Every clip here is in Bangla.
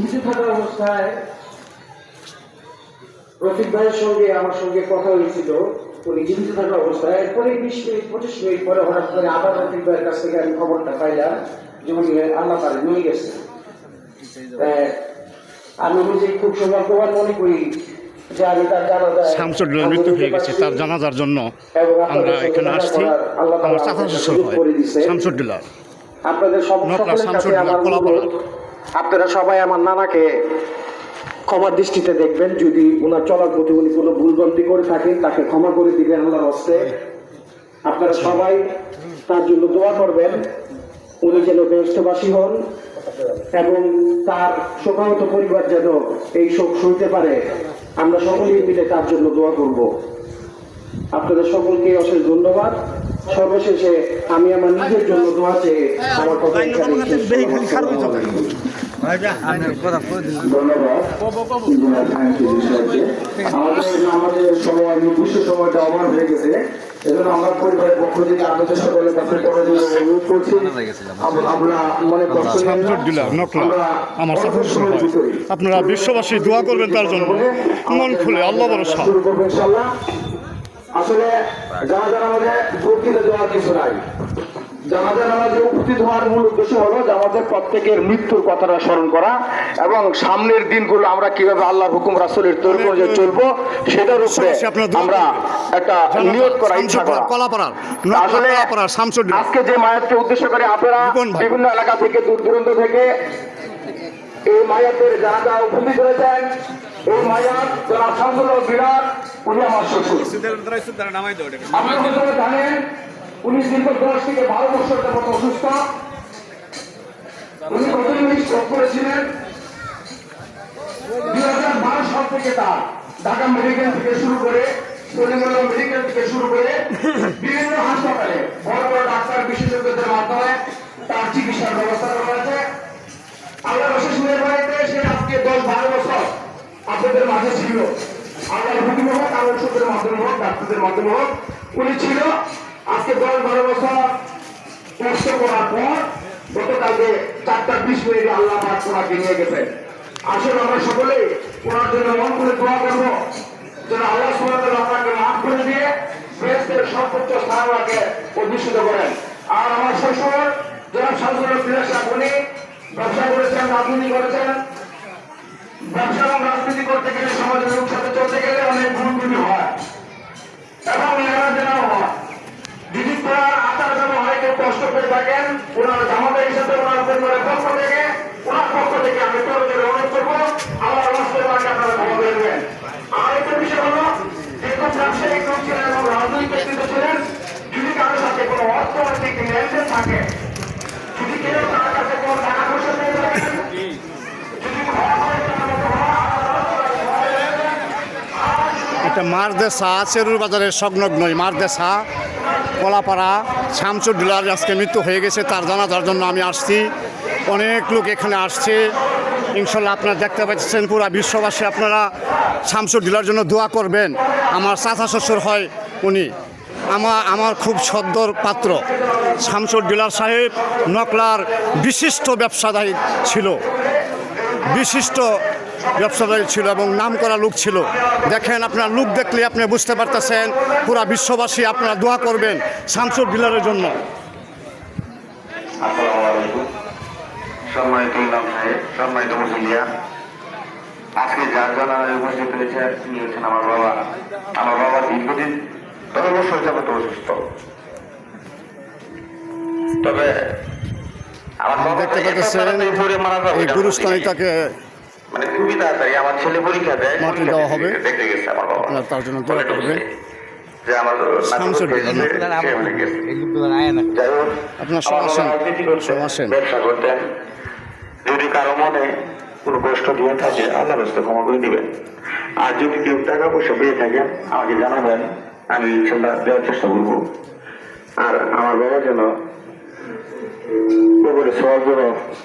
জীবিত থাকা অবস্থায় রফিক ভাইয়ের সঙ্গে আমার সঙ্গে কথা হয়েছিল, উনি জীবিত থাকা অবস্থায়। এরপরে 20-25 মিনিট পরে হঠাৎ করে আবার রফিক ভাইয়ের কাছ থেকে আমি খবরটা পাইলাম যে উনি আল্লাহ তাআলা নিয়ে গেছে। আমি নিজে খুব সৌভাগ্যবান মনে করি যে আমি তার জানাজা, শামসুদ্দৌলার মৃত্যু হয়ে গেছে, তার জানাজার জন্য আমরা এখানে আসছি। আমার চাচা শ্বশুর হয় শামসুদ্দৌলা, আপনাদের সকলের কাছে আমার অনুরোধ, আপনারা সবাই আমার নানাকে ক্ষমার দৃষ্টিতে দেখবেন। যদি ওনার চলার প্রতি উনি কোনো ভুলভ্রান্তি করে থাকেন তাকে ক্ষমা করে দিবেন আল্লাহর হস্তে। আপনারা সবাই তার জন্য দোয়া করবেন, উনি যেন বেহেশতবাসী হন এবং তার শোকাহত পরিবার যেন এই শোক সইতে পারে। আমরা সকলেই মিলে তার জন্য দোয়া করব। আপনাদের সকলকে অশেষ ধন্যবাদ। সর্বশেষে আমি আমার নিজের জন্য দোয়া চেয়ে আমার কথা আমাদের সময় নির্দিষ্ট সময়টা অভাব হয়ে গেছে, এজন্য আমরা পরিবারের পক্ষ থেকে আপনাদের সকলের কাছে অনুরোধ করছি, আমরা মনে কষ্ট আপনারা বিশ্ববাসী দোয়া করবেন তার জন্য, মন খুলে, আল্লাহ ভরসা। শুরু করবো ইনশাআল্লাহ। আসলে জানাজা নামাজে প্রকৃত দেওয়ার কিছু নাই। জানাজা নামাজে উপস্থিত হওয়ার মূল উদ্দেশ্য হলো যে আমাদের প্রত্যেকের মৃত্যুর কথাটা স্মরণ করা এবং সামনের দিনগুলো আমরা কিভাবে আল্লাহর হুকুম রাসূলের তরিকা অনুযায়ী চলবো সেটার উপরে আমরা একটা নিয়ত করা, ইচ্ছা করা। আসলে আজকে যে মায়াতকে উদ্দেশ্য করে আপনারা বিভিন্ন এলাকা থেকে, দূর দূরান্ত থেকে এই মায়াতের জানাজা উপস্থিত হয়েছেন। এই মায়াত যারা শামসুল বিরাট, উনি আমার শ্বশুর। আপনারা জানেন উনি দীর্ঘ 10 থেকে 12 বছরের মতো অসুস্থ। উনি প্রথমে স্ট্রোক করেছিলেন। 2012 সাল থেকে তার ঢাকা মেডিকেল থেকে শুরু করে, সলিমুল্লাহ মেডিকেল থেকে শুরু করে বিভিন্ন হাসপাতালে বড় বড় ডাক্তার বিশেষজ্ঞদের মাধ্যমে তার চিকিৎসার ব্যবস্থা করা হয়েছে। আল্লাহর অশেষ মেহেরবানিতে সে আজকে 10-12 বছর আপনাদের মাঝে ছিল। আল্লাহর হুকুম হোক, আল্লাহর ওষুধের মাধ্যমে হোক, ডাক্তারদের মাধ্যমে হোক, উনি ছিল। আজকে 10-12 বছর কষ্ট করার পর গতকালকে 4:20 আল্লাহ পাক ওনাকে নিয়ে গেছেন। আসলে আমরা সকলে ওনার জন্য মন করে দোয়া করবো যেন আল্লাহ সুবহানাহু ওয়া তাআলা আপনাকে মাফ করে দিয়ে বেহেশতের সর্বোচ্চ স্থান ওনাকে অধিষ্ঠিত করেন। আর আমার শ্বশুর জনাব শামসুল বিরাট সাহেব, উনি ব্যবসা করেছেন, রাজনীতি করেছেন। ব্যবসা এবং রাজনীতি করতে গেলে, সমাজের লোক সাথে চলতে গেলে অনেক ভুল হয় এবং লেনাদেনাও হয়। যদি করার আচার ব্যবহারে কেউ কষ্ট পেয়ে থাকেন, ওনার জামাতের হিসাবে ওনার পরিবারের পক্ষ থেকে, ওনার পক্ষ থেকে আমি তোর জন্য অনুরোধ করবো আল্লাহ রাস্তায় আপনারা ক্ষমা করে দেবেন। আর একটা বিষয় হলো, যেহেতু ব্যবসায়িক লোক ছিলেন এবং রাজনৈতিক ব্যক্তিত্ব ছিলেন, যদি কারোর সাথে কোনো অর্থনৈতিক লেনদেন থাকে, যদি কেউ তার কাছে কোনো টাকা পয়সা পেয়ে থাকেন, এটা মারদেশা চেরুর বাজারের সংলগ্ন মারদেশা কলাপাড়া শামসুদ্দৌলার আজকে মৃত্যু হয়ে গেছে। তার জানাজার জন্য আমি আসছি, অনেক লোক এখানে আসছে। ইনশাল্লাহ আপনারা দেখতে পাচ্ছেন, পুরা বিশ্ববাসী আপনারা শামসুদ্দৌলার জন্য দোয়া করবেন। আমার চাচা শ্বশুর হয় উনি, আমার খুব সদ্যর পাত্র। শামসুদ্দৌলা সাহেব নকলার বিশিষ্ট ব্যবসাদায়ী ছিল, বিশিষ্ট ব্যবসাদায়ী ছিল এবং নাম করা লোক ছিল। দেখেন, আপনার লোক দেখলে আপনি বুঝতে পারতেছেন, পুরা বিশ্ববাসী আপনারা দোয়া করবেন শামসুদ্দৌলার জন্য। সম্মানিত ইমাম সাহেব, সম্মানিত মুসলিয়া, আজকে যার জানাজায় উপস্থিত হয়েছে তিনি হচ্ছেন আমার বাবা। আমার বাবা দীর্ঘদিন 10 বছর যাবত অসুস্থ। তবে দেখতে পাচ্ছেন এই গুরুস্থানে তাকে মানে খুবই তাড়াতাড়ি আমার ছেলে পরীক্ষা দেয়, মাটি দেওয়া হবে। দেখতে গেছে আমার বাবা, তার জন্য দোয়া করবেন। যে আমার আপনার আসেন ব্যবসা করতেন। যদি কারো মনে কোনো কষ্ট দিয়ে থাকে আল্লাহর রাস্তা ক্ষমা করে দিবেন। আর যদি কেউ টাকা পয়সা পেয়ে থাকেন আমাকে জানাবেন, আমি ইনশাল্লাহ দেওয়ার চেষ্টা করবো। আর আমার বাবা যেন কবরে সবার জন্য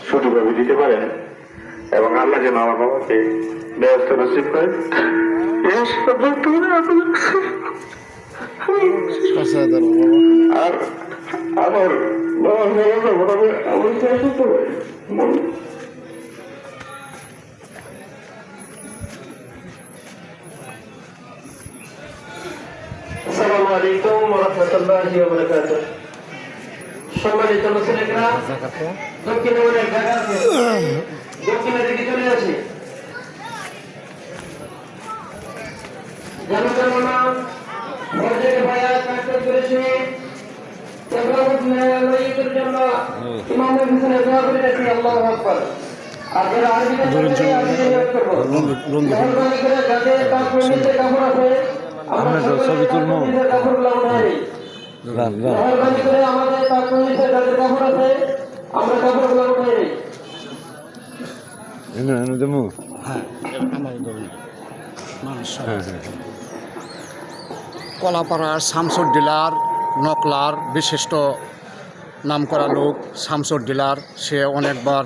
সঠিকভাবে দিতে পারেন এবং আল্লাহ যেন আমার বাবাকে ব্যবস্থা নসিব করেন। আর আমার বাবার আলাইকুম ওয়া রাহমাতুল্লাহি ওয়া বারাকাতুহু। সম্মানিত মুসলিমরা, দক্ষিণে অনেক জায়গা আছে, দক্ষিণের দিকে চলে আসি। জনগণনা মসজিদে বায়াত করেছে, তেমরাউদ্দিনের জন্য ইমামের পিছনে দোয়া করে রাখি, আল্লাহু আকবার। আর যারা আরবিতে মেহরবানি করে যাদের কাপড় নিচে কাপড় আছে, আমরা ছবি তুলবো, কাপড়গুলো উঠাই। মেহরবানি করে আমাদের কাপড় নিচে যাদের কাপড় আছে, আমরা কাপড়গুলো উঠাই। কলাপাড়ার শামসুদ্দিলার নকলার বিশিষ্ট নামকরা লোক শামসুদ্দিলার, সে অনেকবার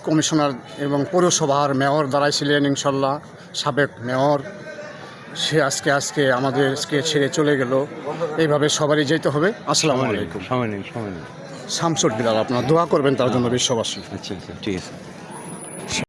কমিশনার এবং পৌরসভার মেয়র দাঁড়াইছিলেন, ইনশাল্লাহ সাবেক মেয়র। সে আজকে আমাদেরকে ছেড়ে চলে গেল। এইভাবে সবারই যেতে হবে। আসসালামু আলাইকুম। সময় নেই। শামসুদ্দিলার, আপনারা দোয়া করবেন তার জন্য বিশ্ববাসী। আচ্ছা ঠিক আছে।